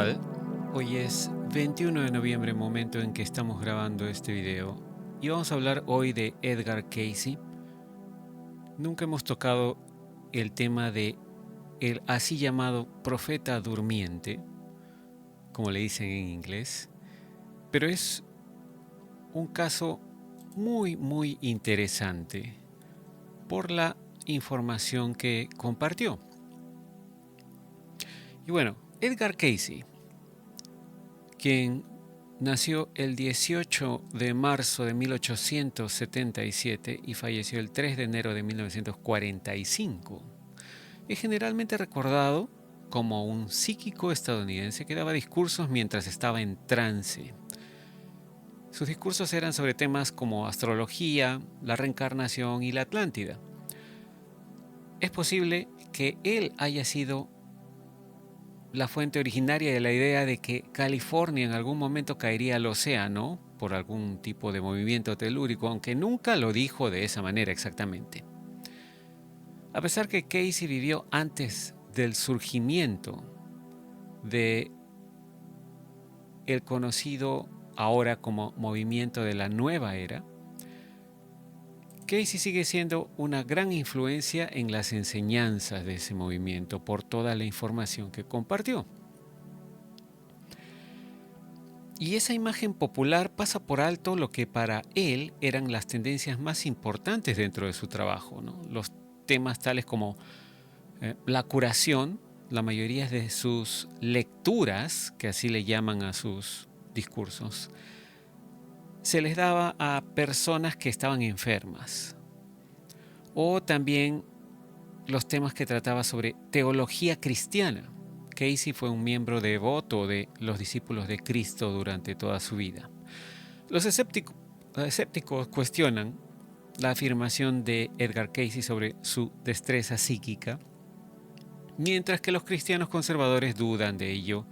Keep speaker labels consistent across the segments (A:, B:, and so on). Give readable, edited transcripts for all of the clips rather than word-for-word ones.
A: tal? Hoy es 21 de noviembre, momento en que estamos grabando este video, y vamos a hablar hoy de Edgar Cayce. Nunca hemos tocado el tema de el así llamado profeta durmiente, como le dicen en inglés, pero es un caso muy interesante por la información que compartió. Y bueno, Edgar Cayce, quien nació el 18 de marzo de 1877 y falleció el 3 de enero de 1945. Es generalmente recordado como un psíquico estadounidense que daba discursos mientras estaba en trance. Sus discursos eran sobre temas como astrología, la reencarnación y la Atlántida. Es posible que él haya sido la fuente originaria de la idea de que California en algún momento caería al océano por algún tipo de movimiento telúrico, aunque nunca lo dijo de esa manera exactamente. A pesar que Cayce vivió antes del surgimiento de el conocido ahora como movimiento de la nueva era, Cayce sigue siendo una gran influencia en las enseñanzas de ese movimiento por toda la información que compartió. Y esa imagen popular pasa por alto lo que para él eran las tendencias más importantes dentro de su trabajo, ¿no? Los temas tales como la curación. La mayoría de sus lecturas, que así le llaman a sus discursos, se les daba a personas que estaban enfermas. O también los temas que trataba sobre teología cristiana. Cayce fue un miembro devoto de los discípulos de Cristo durante toda su vida. Los escépticos cuestionan la afirmación de Edgar Cayce sobre su destreza psíquica, mientras que los cristianos conservadores dudan de ello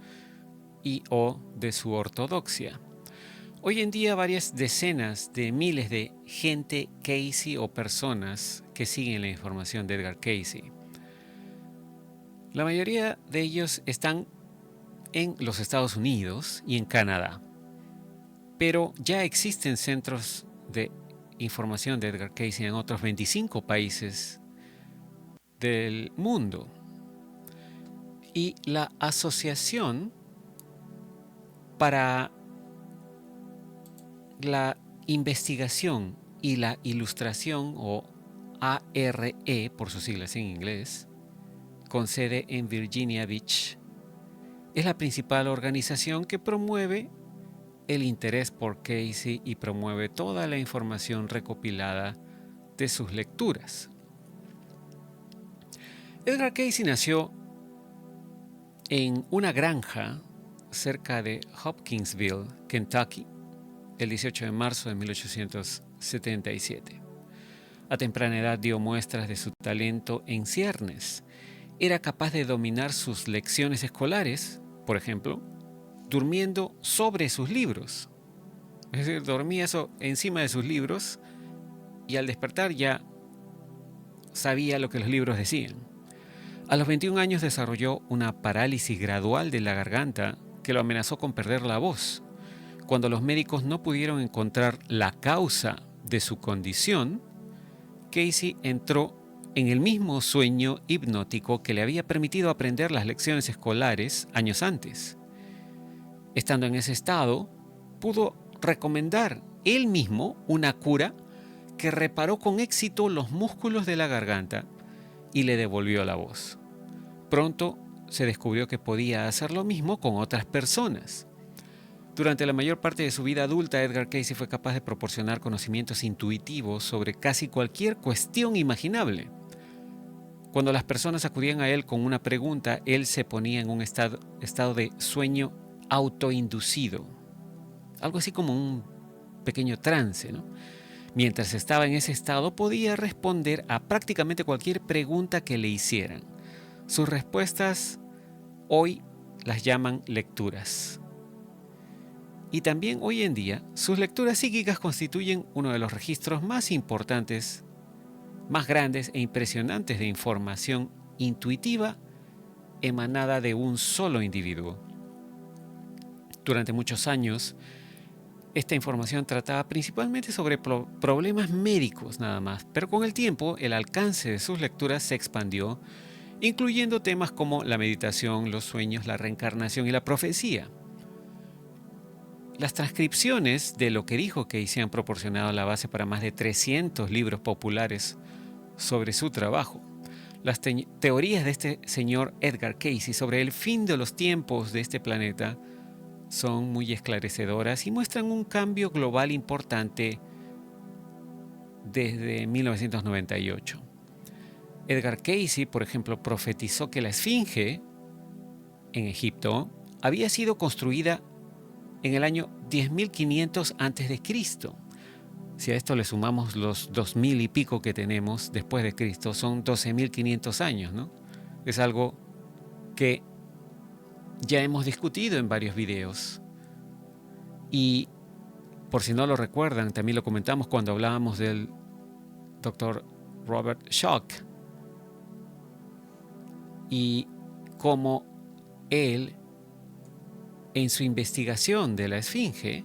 A: y o de su ortodoxia. Hoy en día varias decenas de miles de gente Cayce o personas que siguen la información de Edgar Cayce. La mayoría de ellos están en los Estados Unidos y en Canadá, pero ya existen centros de información de Edgar Cayce en otros 25 países del mundo. Y la Asociación para la Investigación y la Ilustración, o ARE por sus siglas en inglés, con sede en Virginia Beach, es la principal organización que promueve el interés por Cayce y promueve toda la información recopilada de sus lecturas. Edgar Cayce nació en una granja cerca de Hopkinsville, Kentucky, el 18 de marzo de 1877. A temprana edad dio muestras de su talento en ciernes. Era capaz de dominar sus lecciones escolares, por ejemplo, durmiendo sobre sus libros. Es decir, dormía encima de sus libros y al despertar ya sabía lo que los libros decían. A los 21 años desarrolló una parálisis gradual de la garganta que lo amenazó con perder la voz. Cuando los médicos no pudieron encontrar la causa de su condición, Cayce entró en el mismo sueño hipnótico que le había permitido aprender las lecciones escolares años antes. Estando en ese estado, pudo recomendar él mismo una cura que reparó con éxito los músculos de la garganta y le devolvió la voz. Pronto se descubrió que podía hacer lo mismo con otras personas. Durante la mayor parte de su vida adulta, Edgar Cayce fue capaz de proporcionar conocimientos intuitivos sobre casi cualquier cuestión imaginable. Cuando las personas acudían a él con una pregunta, él se ponía en un estado de sueño autoinducido, algo así como un pequeño trance, ¿no? Mientras estaba en ese estado, podía responder a prácticamente cualquier pregunta que le hicieran. Sus respuestas hoy las llaman lecturas. Y también hoy en día, sus lecturas psíquicas constituyen uno de los registros más importantes, más grandes e impresionantes de información intuitiva emanada de un solo individuo. Durante muchos años, esta información trataba principalmente sobre problemas médicos nada más, pero con el tiempo el alcance de sus lecturas se expandió, incluyendo temas como la meditación, los sueños, la reencarnación y la profecía. Las transcripciones de lo que dijo Casey han proporcionado la base para más de 300 libros populares sobre su trabajo. Las teorías de este señor Edgar Cayce sobre el fin de los tiempos de este planeta son muy esclarecedoras y muestran un cambio global importante desde 1998. Edgar Cayce, por ejemplo, profetizó que la Esfinge en Egipto había sido construida en el año 10.500 a.C. Si a esto le sumamos los 2.000 y pico que tenemos después de Cristo, son 12.500 años, ¿no? Es algo que ya hemos discutido en varios videos. Y por si no lo recuerdan, también lo comentamos cuando hablábamos del Dr. Robert Schoch y cómo él, en su investigación de la Esfinge,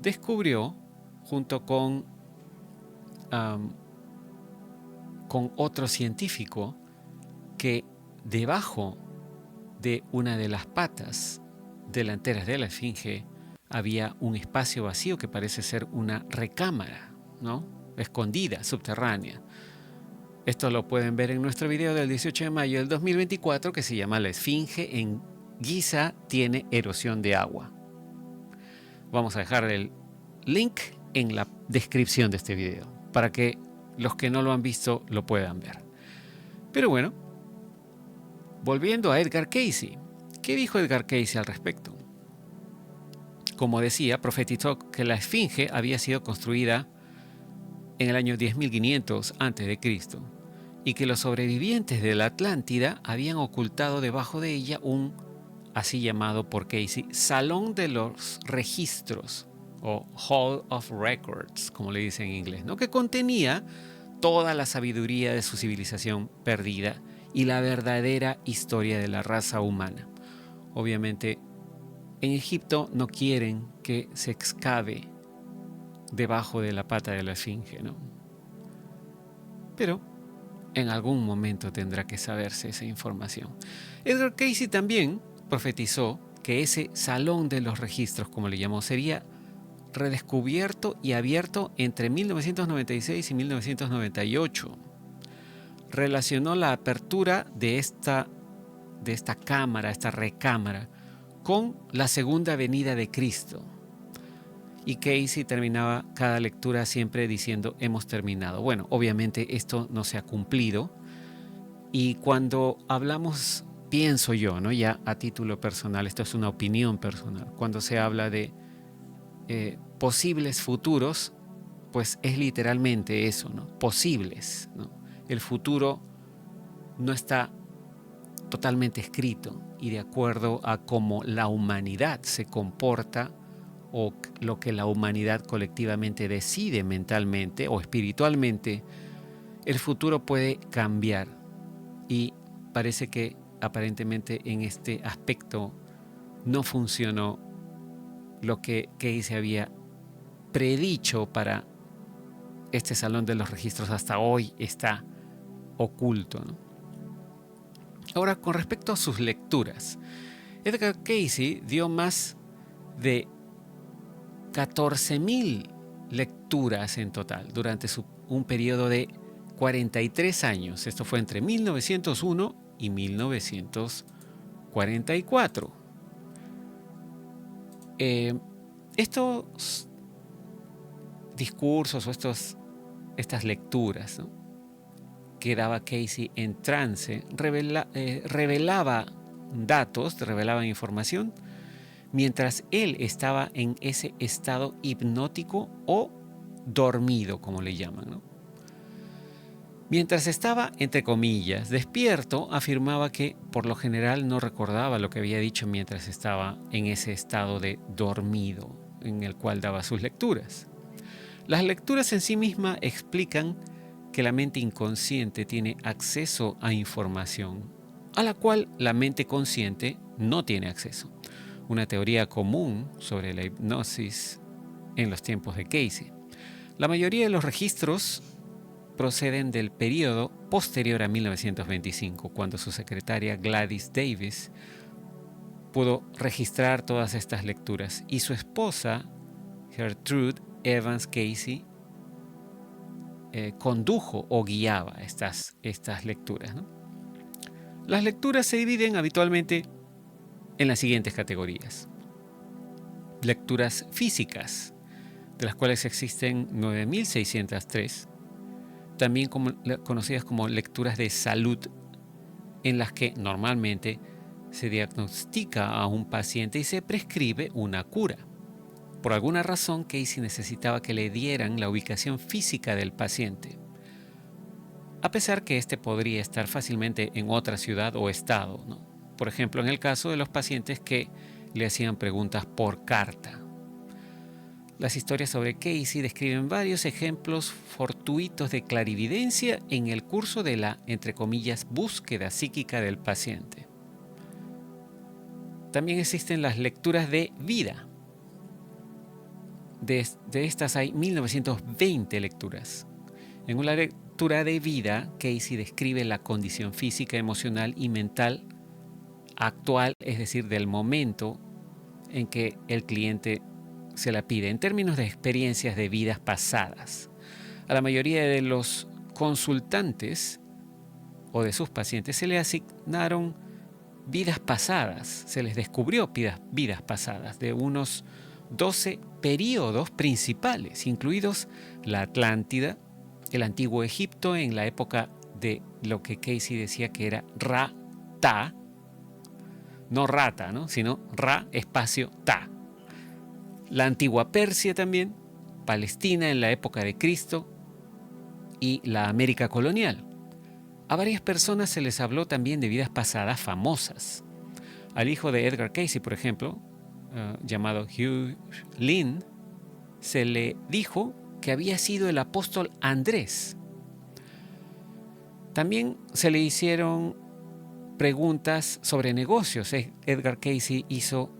A: descubrió, junto con otro científico, que debajo de una de las patas delanteras de la Esfinge había un espacio vacío que parece ser una recámara, ¿no? Escondida, subterránea. Esto lo pueden ver en nuestro video del 18 de mayo del 2024 que se llama La Esfinge en Giza tiene erosión de agua. Vamos a dejar el link en la descripción de este video para que los que no lo han visto lo puedan ver. Pero bueno, volviendo a Edgar Cayce. ¿Qué dijo Edgar Cayce al respecto? Como decía, profetizó que la Esfinge había sido construida en el año 10.500 a.C. y que los sobrevivientes de la Atlántida habían ocultado debajo de ella un, así llamado por Cayce, Salón de los Registros, o Hall of Records, como le dicen en inglés, ¿no? Que contenía toda la sabiduría de su civilización perdida y la verdadera historia de la raza humana. Obviamente, en Egipto no quieren que se excave debajo de la pata de la Esfinge, ¿no? Pero en algún momento tendrá que saberse esa información. Edgar Cayce también profetizó que ese salón de los registros, como le llamó, sería redescubierto y abierto entre 1996 y 1998. Relacionó la apertura de esta cámara, esta recámara, con la segunda venida de Cristo. Y Cayce terminaba cada lectura siempre diciendo, hemos terminado. Bueno, obviamente esto no se ha cumplido. Y cuando hablamos, pienso yo, ¿no? Ya a título personal, esto es una opinión personal, cuando se habla de posibles futuros, pues es literalmente eso, ¿no? Posibles, ¿no? El futuro no está totalmente escrito y de acuerdo a cómo la humanidad se comporta o lo que la humanidad colectivamente decide mentalmente o espiritualmente, el futuro puede cambiar. Y parece que aparentemente en este aspecto no funcionó lo que Cayce había predicho para este salón de los registros. Hasta hoy está oculto, ¿no? Ahora, con respecto a sus lecturas, Edgar Cayce dio más de 14.000 lecturas en total durante un periodo de 43 años. Esto fue entre 1901 y 1944. Estos discursos o estas lecturas, ¿no?, que daba Cayce en trance revelaba datos, revelaba información mientras él estaba en ese estado hipnótico o dormido, como le llaman, ¿no? Mientras estaba, entre comillas, despierto, afirmaba que por lo general no recordaba lo que había dicho mientras estaba en ese estado de dormido en el cual daba sus lecturas. Las lecturas en sí mismas explican que la mente inconsciente tiene acceso a información a la cual la mente consciente no tiene acceso. una teoría común sobre la hipnosis en los tiempos de Casey. La mayoría de los registros proceden del periodo posterior a 1925, cuando su secretaria Gladys Davis pudo registrar todas estas lecturas y su esposa Gertrude Evans Casey condujo o guiaba estas lecturas, ¿no? Las lecturas se dividen habitualmente en las siguientes categorías. Lecturas físicas, de las cuales existen 9.603, también conocidas como lecturas de salud, en las que normalmente se diagnostica a un paciente y se prescribe una cura. Por alguna razón, Casey necesitaba que le dieran la ubicación física del paciente, a pesar que éste podría estar fácilmente en otra ciudad o estado, ¿no? Por ejemplo, en el caso de los pacientes que le hacían preguntas por carta. Las historias sobre Casey describen varios ejemplos fortuitos de clarividencia en el curso de la, entre comillas, búsqueda psíquica del paciente. También existen las lecturas de vida. De estas hay 1920 lecturas. En una lectura de vida, Casey describe la condición física, emocional y mental actual, es decir, del momento en que el cliente se la pide, en términos de experiencias de vidas pasadas. A la mayoría de los consultantes o de sus pacientes se les asignaron vidas pasadas, se les descubrió vidas pasadas de unos 12 periodos principales, incluidos la Atlántida, el Antiguo Egipto en la época de lo que Casey decía que era Ra-Ta, no rata, ¿no? Sino Ra espacio Ta. La antigua Persia también, Palestina en la época de Cristo y la América colonial. A varias personas se les habló también de vidas pasadas famosas. Al hijo de Edgar Casey, por ejemplo, llamado Hugh Lynn, se le dijo que había sido el apóstol Andrés. También se le hicieron preguntas sobre negocios. Edgar Casey hizo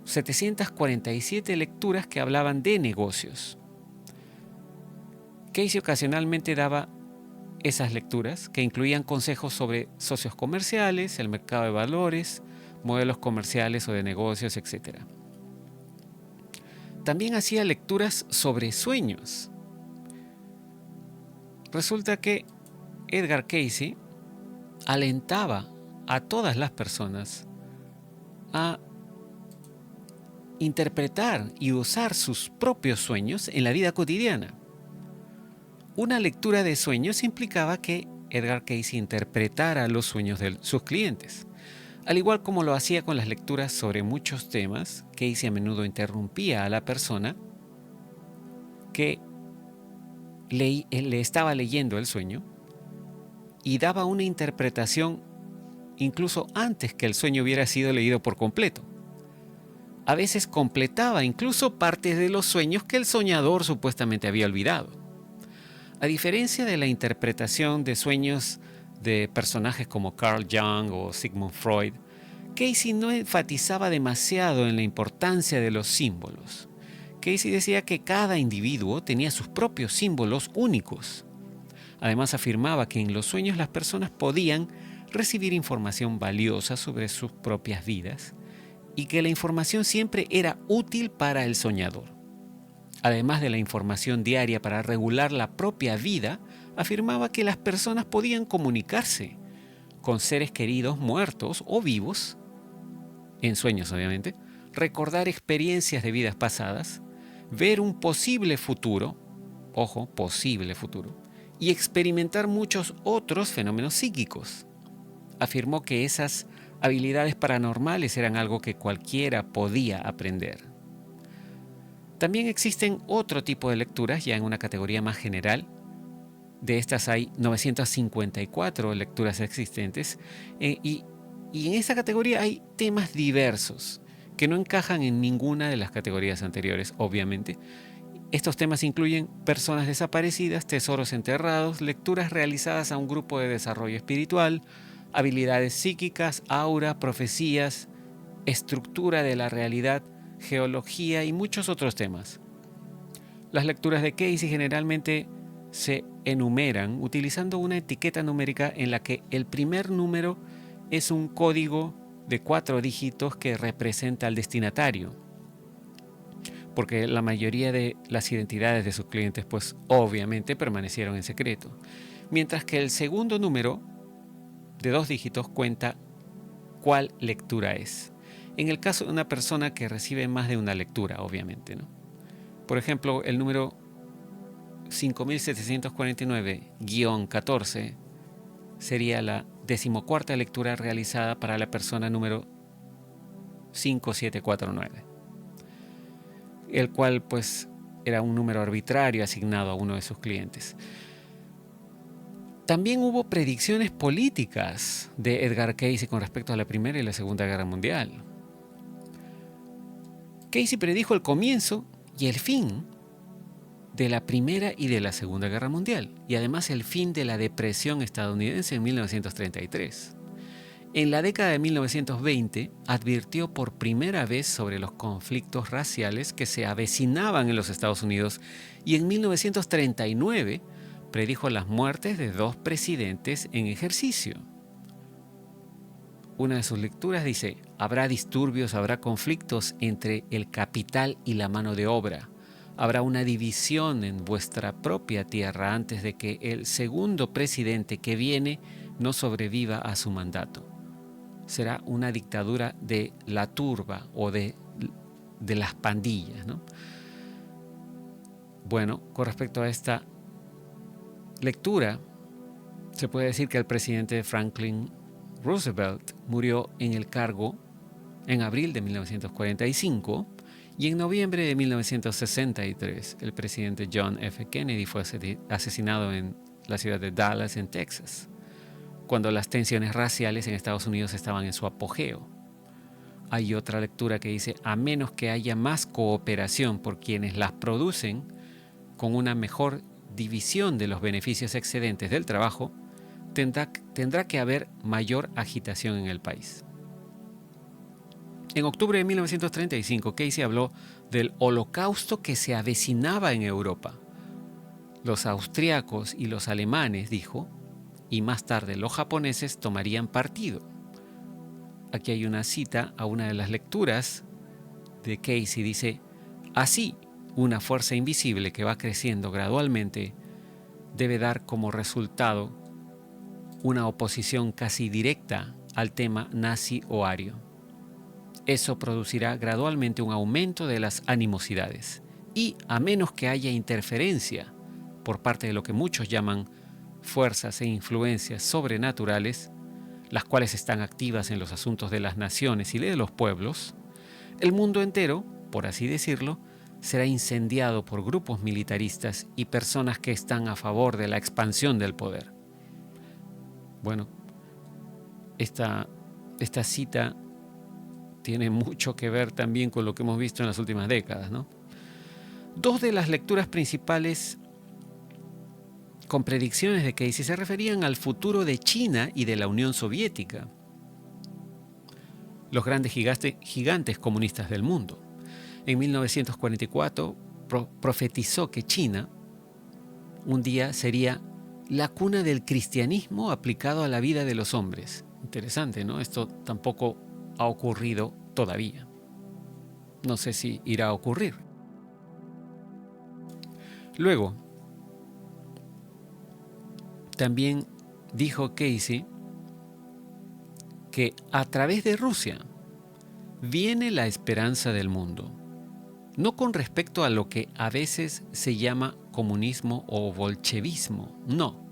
A: 747 lecturas que hablaban de negocios. Casey ocasionalmente daba esas lecturas, que incluían consejos sobre socios comerciales, el mercado de valores, modelos comerciales o de negocios, etc. También hacía lecturas sobre sueños. Resulta que Edgar Casey alentaba a todas las personas a interpretar y usar sus propios sueños en la vida cotidiana. Una lectura de sueños implicaba que Edgar Casey interpretara los sueños de sus clientes. Al igual como lo hacía con las lecturas sobre muchos temas, Casey a menudo interrumpía a la persona que le estaba leyendo el sueño y daba una interpretación incluso antes que el sueño hubiera sido leído por completo. A veces completaba incluso partes de los sueños que el soñador supuestamente había olvidado. A diferencia de la interpretación de sueños de personajes como Carl Jung o Sigmund Freud, Casey no enfatizaba demasiado en la importancia de los símbolos. Casey decía que cada individuo tenía sus propios símbolos únicos. Además afirmaba que en los sueños las personas podían recibir información valiosa sobre sus propias vidas y que la información siempre era útil para el soñador. Además de la información diaria para regular la propia vida, afirmaba que las personas podían comunicarse con seres queridos muertos o vivos, en sueños obviamente, recordar experiencias de vidas pasadas, ver un posible futuro, ojo, posible futuro, y experimentar muchos otros fenómenos psíquicos. Afirmó que esas habilidades paranormales eran algo que cualquiera podía aprender. También existen otro tipo de lecturas, ya en una categoría más general. De estas hay 954 lecturas existentes y en esa categoría hay temas diversos que no encajan en ninguna de las categorías anteriores, obviamente. Estos temas incluyen personas desaparecidas, tesoros enterrados, lecturas realizadas a un grupo de desarrollo espiritual, habilidades psíquicas, aura, profecías, estructura de la realidad, geología y muchos otros temas. Las lecturas de Casey generalmente se enumeran utilizando una etiqueta numérica en la que el primer número es un código de 4 dígitos que representa al destinatario, porque la mayoría de las identidades de sus clientes pues obviamente permanecieron en secreto, mientras que el segundo número de 2 dígitos cuenta cuál lectura es. En el caso de una persona que recibe más de una lectura, obviamente, ¿no? Por ejemplo, el número 5749-14 sería la 14ª lectura realizada para la persona número 5749, el cual pues era un número arbitrario asignado a uno de sus clientes. También hubo predicciones políticas de Edgar Cayce con respecto a la Primera y la Segunda Guerra Mundial. Cayce predijo el comienzo y el fin de la Primera y de la Segunda Guerra Mundial, y además el fin de la Depresión estadounidense en 1933. En la década de 1920 advirtió por primera vez sobre los conflictos raciales que se avecinaban en los Estados Unidos, y en 1939 predijo las muertes de 2 presidentes en ejercicio. Una de sus lecturas dice: habrá disturbios, habrá conflictos entre el capital y la mano de obra. Habrá una división en vuestra propia tierra antes de que el segundo presidente que viene no sobreviva a su mandato. Será una dictadura de la turba o de las pandillas, ¿no? Bueno, con respecto a esta lectura, se puede decir que el presidente Franklin Roosevelt murió en el cargo en abril de 1945 y en noviembre de 1963 el presidente John F. Kennedy fue asesinado en la ciudad de Dallas, en Texas, cuando las tensiones raciales en Estados Unidos estaban en su apogeo. Hay otra lectura que dice: a menos que haya más cooperación por quienes las producen, con una mejor división de los beneficios excedentes del trabajo, tendrá que haber mayor agitación en el país. En octubre de 1935, Cayce habló del holocausto que se avecinaba en Europa. Los austriacos y los alemanes, dijo, y más tarde los japoneses tomarían partido. Aquí hay una cita a una de las lecturas de Cayce. Dice: así, una fuerza invisible que va creciendo gradualmente debe dar como resultado una oposición casi directa al tema nazi o ario. Eso producirá gradualmente un aumento de las animosidades y, a menos que haya interferencia por parte de lo que muchos llaman fuerzas e influencias sobrenaturales, las cuales están activas en los asuntos de las naciones y de los pueblos, el mundo entero, por así decirlo, será incendiado por grupos militaristas y personas que están a favor de la expansión del poder. Bueno, esta cita tiene mucho que ver también con lo que hemos visto en las últimas décadas, ¿no? 2 de las lecturas principales con predicciones de Cayce se referían al futuro de China y de la Unión Soviética, los grandes gigantes comunistas del mundo. En 1944 profetizó que China un día sería la cuna del cristianismo aplicado a la vida de los hombres. Interesante, ¿no? Esto tampoco ha ocurrido todavía. No sé si irá a ocurrir. Luego, también dijo Cayce que a través de Rusia viene la esperanza del mundo, no con respecto a lo que a veces se llama comunismo o bolchevismo, no,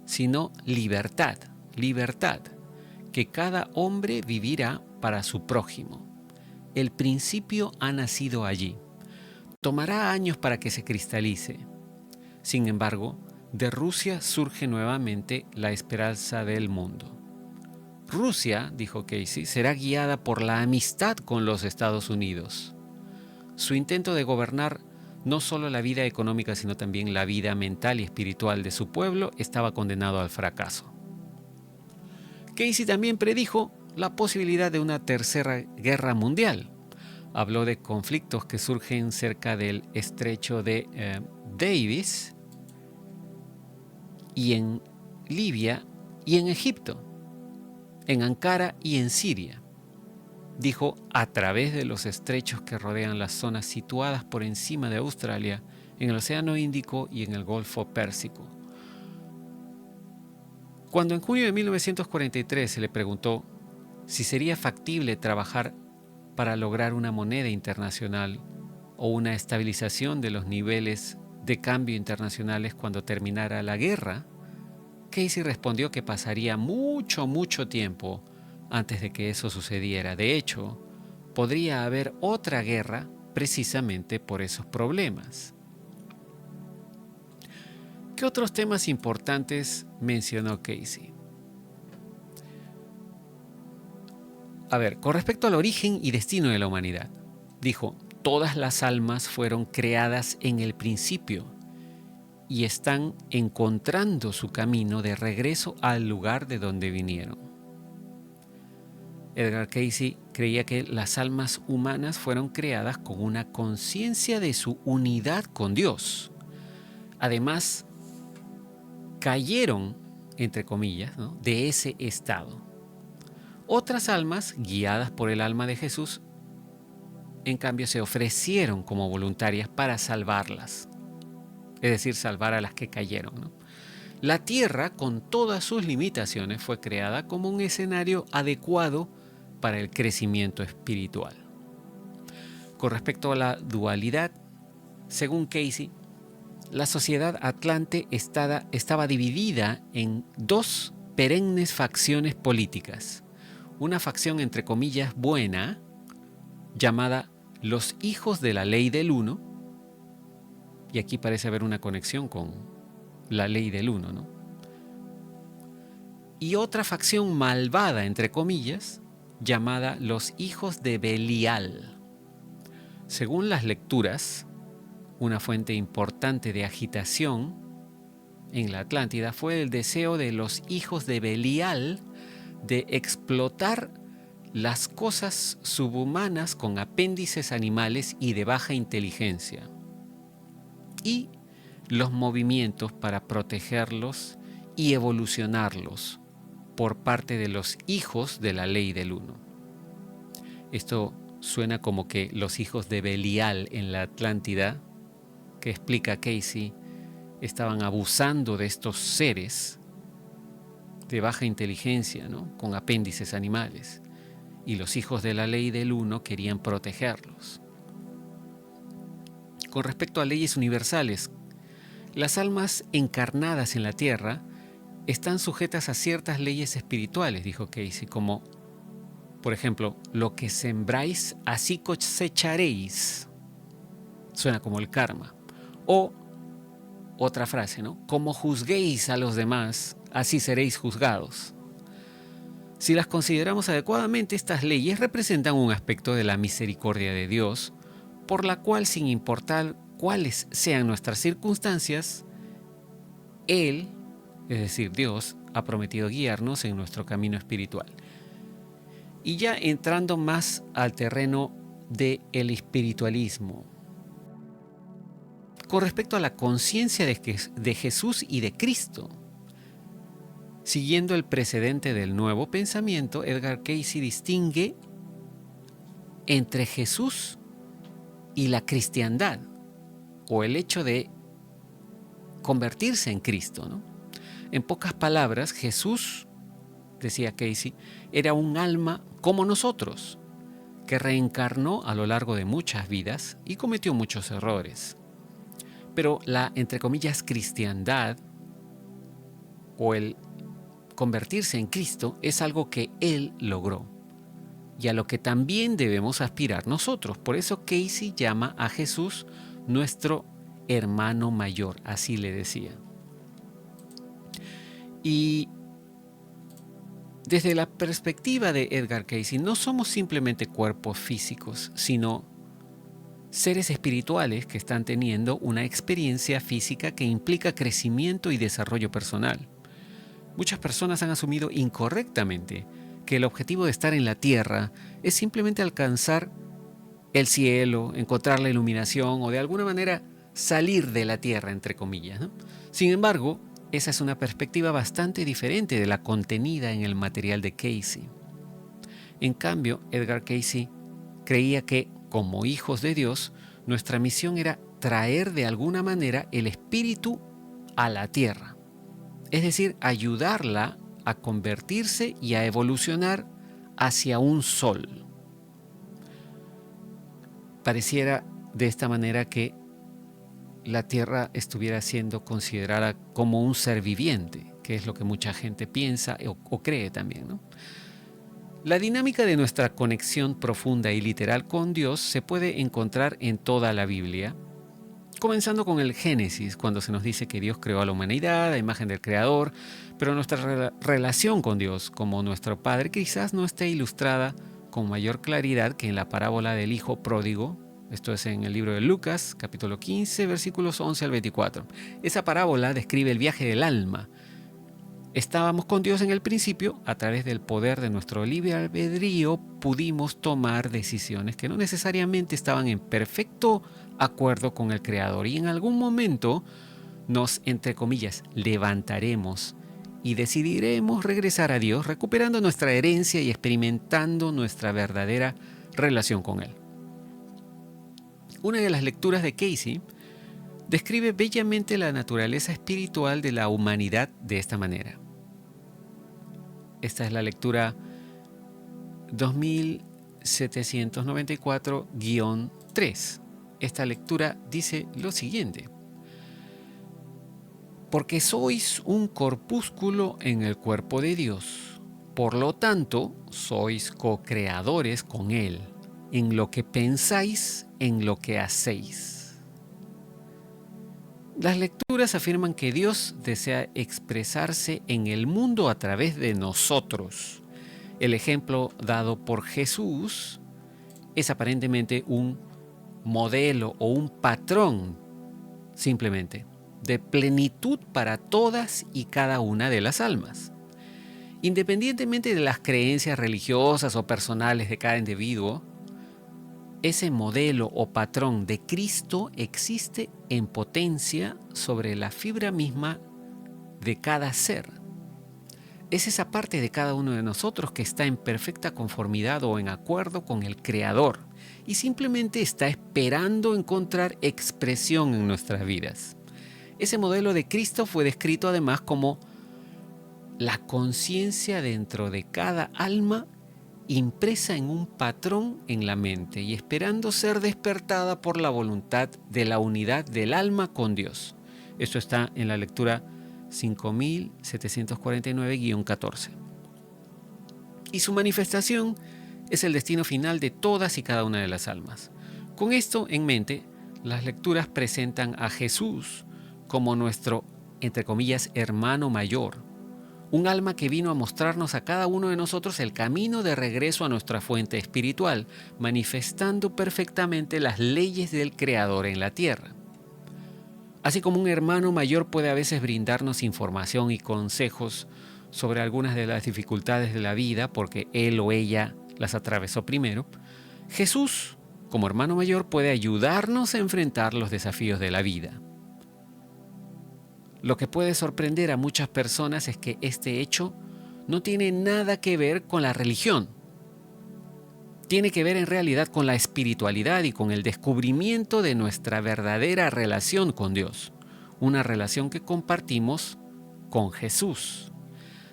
A: sino libertad, que cada hombre vivirá para su prójimo. El principio ha nacido allí. Tomará años para que se cristalice. Sin embargo, de Rusia surge nuevamente la esperanza del mundo. Rusia, dijo Cayce, será guiada por la amistad con los Estados Unidos. Su intento de gobernar no solo la vida económica, sino también la vida mental y espiritual de su pueblo estaba condenado al fracaso. Cayce también predijo la posibilidad de una tercera guerra mundial. Habló de conflictos que surgen cerca del estrecho de Davis y en Libia y en Egipto, en Ankara y en Siria. Dijo, a través de los estrechos que rodean las zonas situadas por encima de Australia, en el Océano Índico y en el Golfo Pérsico. Cuando en junio de 1943 se le preguntó si sería factible trabajar para lograr una moneda internacional o una estabilización de los niveles de cambio internacionales cuando terminara la guerra, Casey respondió que pasaría mucho tiempo antes de que eso sucediera. De hecho, podría haber otra guerra precisamente por esos problemas. ¿Qué otros temas importantes mencionó Casey? Con respecto al origen y destino de la humanidad, dijo, todas las almas fueron creadas en el principio y están encontrando su camino de regreso al lugar de donde vinieron. Edgar Casey creía que las almas humanas fueron creadas con una conciencia de su unidad con Dios. Además, cayeron, entre comillas, ¿no?, de ese estado. Otras almas, guiadas por el alma de Jesús, en cambio se ofrecieron como voluntarias para salvarlas, es decir, salvar a las que cayeron, ¿no? La tierra, con todas sus limitaciones, fue creada como un escenario adecuado para el crecimiento espiritual. Con respecto a la dualidad, según Casey, la sociedad atlante estaba dividida en dos perennes facciones políticas. Una facción entre comillas buena, llamada los hijos de la ley del uno, y aquí parece haber una conexión con la ley del uno, ¿no? Y otra facción malvada, entre comillas, llamada los hijos de Belial. Según las lecturas, una fuente importante de agitación en la Atlántida fue el deseo de los hijos de Belial de explotar las cosas subhumanas con apéndices animales y de baja inteligencia, y los movimientos para protegerlos y evolucionarlos por parte de los hijos de la ley del uno. Esto suena como que los hijos de Belial en la Atlántida, que explica Casey, estaban abusando de estos seres de baja inteligencia, ¿no?, con apéndices animales, y los hijos de la ley del uno querían protegerlos. Con respecto a leyes universales, las almas encarnadas en la tierra están sujetas a ciertas leyes espirituales, dijo Casey, como, por ejemplo, lo que sembráis, así cosecharéis. Suena como el karma. O otra frase, ¿no? Como juzguéis a los demás, así seréis juzgados. Si las consideramos adecuadamente, estas leyes representan un aspecto de la misericordia de Dios, por la cual, sin importar cuáles sean nuestras circunstancias, Él, es decir, Dios, ha prometido guiarnos en nuestro camino espiritual. Y ya entrando más al terreno del espiritualismo, con respecto a la conciencia de Jesús y de Cristo, siguiendo el precedente del nuevo pensamiento, Edgar Casey distingue entre Jesús y la cristiandad, o el hecho de convertirse en Cristo, ¿no? En pocas palabras, Jesús, decía Casey, era un alma como nosotros, que reencarnó a lo largo de muchas vidas y cometió muchos errores. Pero la, entre comillas, cristiandad, o el convertirse en Cristo, es algo que Él logró y a lo que también debemos aspirar nosotros. Por eso Casey llama a Jesús nuestro hermano mayor, así le decía. Y desde la perspectiva de Edgar Casey, no somos simplemente cuerpos físicos, sino seres espirituales que están teniendo una experiencia física que implica crecimiento y desarrollo personal. Muchas personas han asumido incorrectamente que el objetivo de estar en la tierra es simplemente alcanzar el cielo, encontrar la iluminación o de alguna manera salir de la tierra, entre comillas, ¿no? Sin embargo, esa es una perspectiva bastante diferente de la contenida en el material de Cayce. En cambio, Edgar Cayce creía que, como hijos de Dios, nuestra misión era traer de alguna manera el espíritu a la tierra, es decir, ayudarla a convertirse y a evolucionar hacia un sol. Pareciera de esta manera que la tierra estuviera siendo considerada como un ser viviente, que es lo que mucha gente piensa o cree también, ¿no? La dinámica de nuestra conexión profunda y literal con Dios se puede encontrar en toda la Biblia, comenzando con el Génesis, cuando se nos dice que Dios creó a la humanidad a imagen del Creador, pero nuestra relación con Dios como nuestro Padre quizás no esté ilustrada con mayor claridad que en la parábola del Hijo Pródigo. Esto es en el libro de Lucas, capítulo 15, versículos 11 al 24. Esa parábola describe el viaje del alma. Estábamos con Dios en el principio, a través del poder de nuestro libre albedrío pudimos tomar decisiones que no necesariamente estaban en perfecto acuerdo con el Creador, y en algún momento nos, entre comillas, levantaremos y decidiremos regresar a Dios, recuperando nuestra herencia y experimentando nuestra verdadera relación con Él. Una de las lecturas de Cayce describe bellamente la naturaleza espiritual de la humanidad de esta manera. Esta es la lectura 2794-3. Esta lectura dice lo siguiente: porque sois un corpúsculo en el cuerpo de Dios, por lo tanto sois co-creadores con Él, en lo que pensáis, en lo que hacéis. Las lecturas afirman que Dios desea expresarse en el mundo a través de nosotros. El ejemplo dado por Jesús es aparentemente un modelo o un patrón, simplemente, de plenitud para todas y cada una de las almas. Independientemente de las creencias religiosas o personales de cada individuo, ese modelo o patrón de Cristo existe en potencia sobre la fibra misma de cada ser. Es esa parte de cada uno de nosotros que está en perfecta conformidad o en acuerdo con el Creador y simplemente está esperando encontrar expresión en nuestras vidas. Ese modelo de Cristo fue descrito además como la conciencia dentro de cada alma, impresa en un patrón en la mente y esperando ser despertada por la voluntad de la unidad del alma con Dios. Esto está en la lectura 5749-14. Y su manifestación es el destino final de todas y cada una de las almas. Con esto en mente, las lecturas presentan a Jesús como nuestro, entre comillas, hermano mayor, un alma que vino a mostrarnos a cada uno de nosotros el camino de regreso a nuestra fuente espiritual, manifestando perfectamente las leyes del Creador en la tierra. Así como un hermano mayor puede a veces brindarnos información y consejos sobre algunas de las dificultades de la vida, porque él o ella las atravesó primero, Jesús, como hermano mayor, puede ayudarnos a enfrentar los desafíos de la vida. Lo que puede sorprender a muchas personas es que este hecho no tiene nada que ver con la religión. Tiene que ver en realidad con la espiritualidad y con el descubrimiento de nuestra verdadera relación con Dios, una relación que compartimos con Jesús.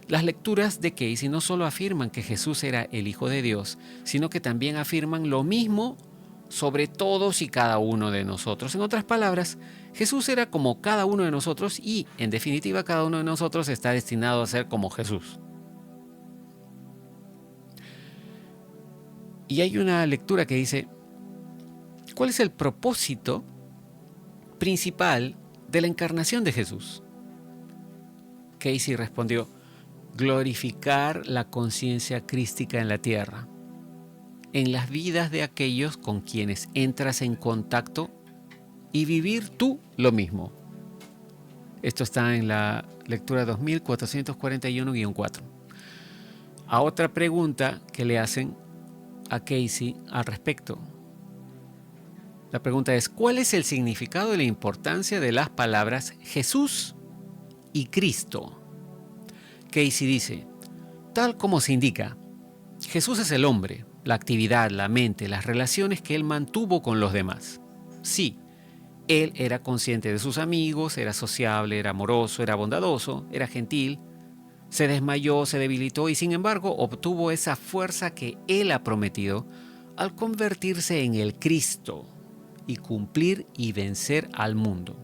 A: Las lecturas de Cayce no solo afirman que Jesús era el Hijo de Dios, sino que también afirman lo mismo sobre todos y cada uno de nosotros. En otras palabras, Jesús era como cada uno de nosotros y, en definitiva, cada uno de nosotros está destinado a ser como Jesús. Y hay una lectura que dice: ¿cuál es el propósito principal de la encarnación de Jesús? Cayce respondió: glorificar la conciencia crística en la tierra, en las vidas de aquellos con quienes entras en contacto y vivir tú lo mismo. Esto está en la lectura 2441-4. a otra pregunta que le hacen a Casey al respecto. La pregunta es, ¿cuál es el significado y la importancia de las palabras Jesús y Cristo? Casey dice, tal como se indica, Jesús es el hombre, la actividad, la mente, las relaciones que él mantuvo con los demás. Sí, él era consciente de sus amigos, era sociable, era amoroso, era bondadoso, era gentil, se desmayó, se debilitó y sin embargo obtuvo esa fuerza que él ha prometido al convertirse en el Cristo y cumplir y vencer al mundo.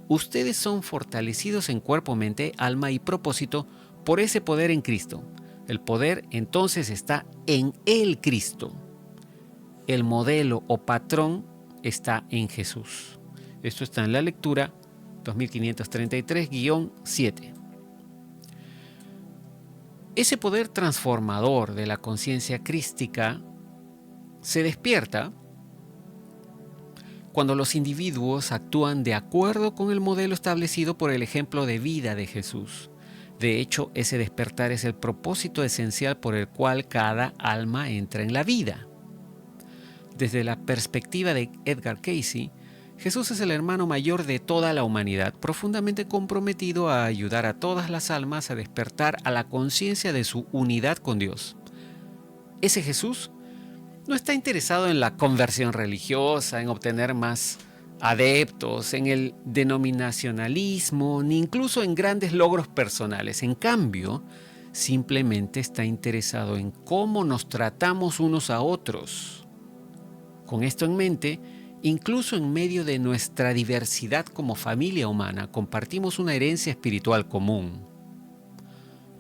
A: Ustedes son fortalecidos en cuerpo, mente, alma y propósito por ese poder en Cristo. El poder entonces está en el Cristo. El modelo o patrón está en Jesús. Esto está en la lectura 2533-7. Ese poder transformador de la conciencia crística se despierta cuando los individuos actúan de acuerdo con el modelo establecido por el ejemplo de vida de Jesús. De hecho, ese despertar es el propósito esencial por el cual cada alma entra en la vida. Desde la perspectiva de Edgar Cayce, Jesús es el hermano mayor de toda la humanidad, profundamente comprometido a ayudar a todas las almas a despertar a la conciencia de su unidad con Dios. Ese Jesús no está interesado en la conversión religiosa, en obtener más adeptos, en el denominacionalismo, ni incluso en grandes logros personales. En cambio, simplemente está interesado en cómo nos tratamos unos a otros. Con esto en mente, incluso en medio de nuestra diversidad como familia humana, compartimos una herencia espiritual común.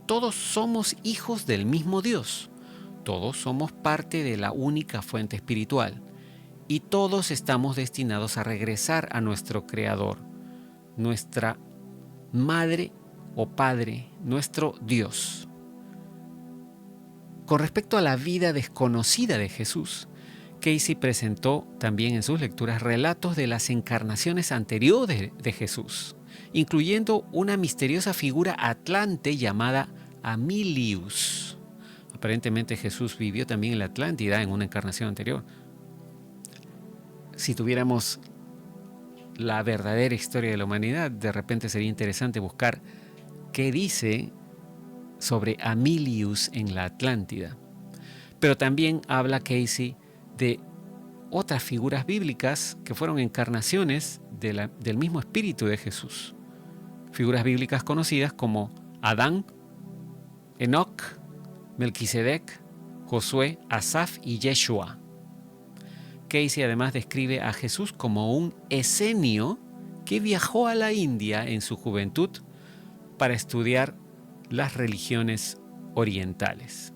A: Todos somos hijos del mismo Dios. Todos somos parte de la única fuente espiritual y todos estamos destinados a regresar a nuestro Creador, nuestra Madre o Padre, nuestro Dios. Con respecto a la vida desconocida de Jesús, Cayce presentó también en sus lecturas relatos de las encarnaciones anteriores de Jesús, incluyendo una misteriosa figura atlante llamada Amilius. Aparentemente Jesús vivió también en la Atlántida en una encarnación anterior. Si tuviéramos la verdadera historia de la humanidad, de repente sería interesante buscar qué dice sobre Amilius en la Atlántida. Pero también habla Cayce de otras figuras bíblicas que fueron encarnaciones del mismo espíritu de Jesús. Figuras bíblicas conocidas como Adán, Enoc, Melquisedec, Josué, Asaf y Yeshua. Cayce además describe a Jesús como un esenio que viajó a la India en su juventud para estudiar las religiones orientales.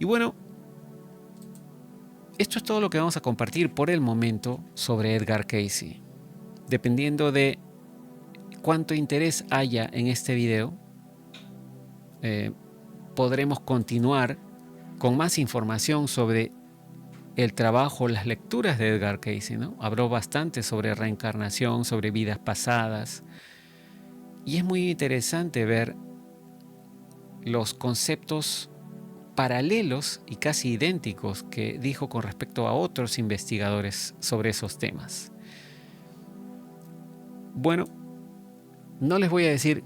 A: Y bueno, esto es todo lo que vamos a compartir por el momento sobre Edgar Cayce. Dependiendo de cuánto interés haya en este video, podremos continuar con más información sobre el trabajo, las lecturas de Edgar Cayce, ¿no? Habló bastante sobre reencarnación, sobre vidas pasadas. Y es muy interesante ver los conceptos paralelos y casi idénticos que dijo con respecto a otros investigadores sobre esos temas. Bueno, no les voy a decir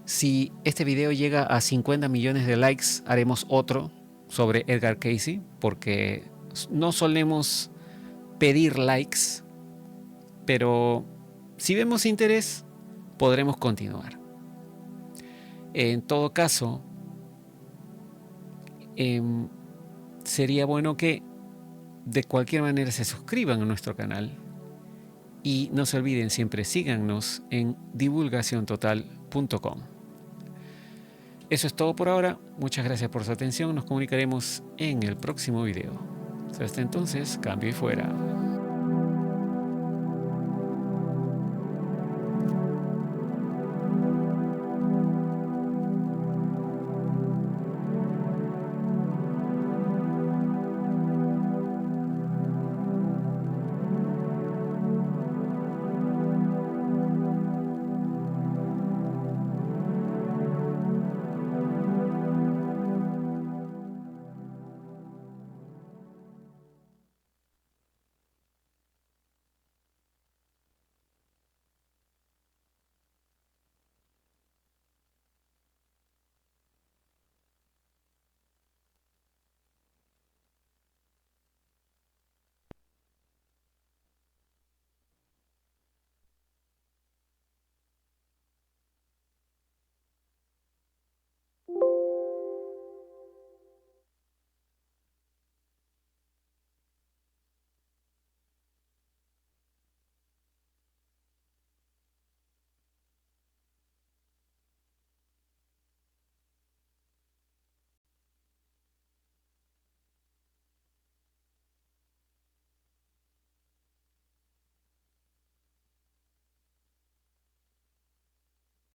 A: si este video llega a 50 millones de likes, haremos otro sobre Edgar Cayce, porque no solemos pedir likes, pero si vemos interés, podremos continuar. En todo caso, sería bueno que de cualquier manera se suscriban a nuestro canal y no se olviden, siempre síganos en divulgaciontotal.com. Eso es todo por ahora. Muchas gracias por su atención. Nos comunicaremos en el próximo video. Hasta entonces, cambio y fuera.